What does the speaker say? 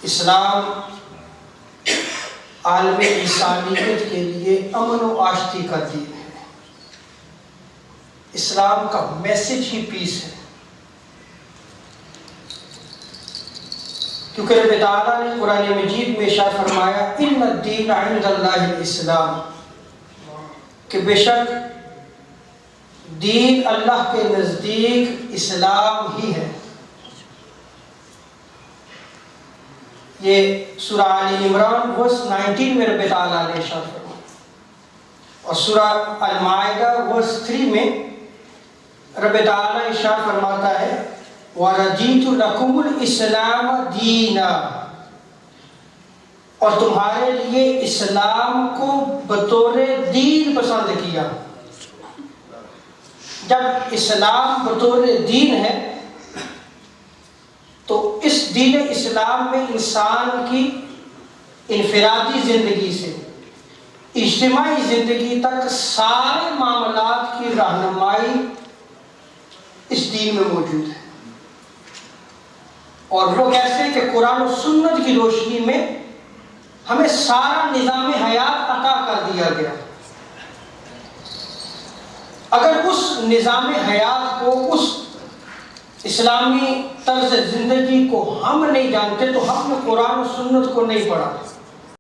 اسلام عالم انسانیت کے لیے امن و آشتی کا دین ہے۔ اسلام کا میسج ہی پیس ہے، کیونکہ رب تعالیٰ نے قرآن مجید میں ارشاد فرمایا ان الدین عند اللہ الاسلام، کہ بے شک دین اللہ کے نزدیک اسلام ہی ہے۔ یہ سورہ آل عمران ورس 19 میں رب تعالیٰ نے ارشاد فرمایا، اور سورہ المائدہ ورس 3 میں رب تعالیٰ ارشاد فرماتا ہے وَرَضِيتُ لَكُمُ الْإِسْلَامَ دِينًا، اور تمہارے لیے اسلام کو بطور دین پسند کیا۔ جب اسلام بطور دین ہے تو اس دین اسلام میں انسان کی انفرادی زندگی سے اجتماعی زندگی تک سارے معاملات کی رہنمائی اس دین میں موجود ہے، اور وہ کیسے کہ قرآن و سنت کی روشنی میں ہمیں سارا نظام حیات عطا کر دیا گیا۔ اگر اس نظام حیات کو، اس اسلامی طرز زندگی کو ہم نہیں جانتے تو ہم نے قرآن و سنت کو نہیں پڑھا۔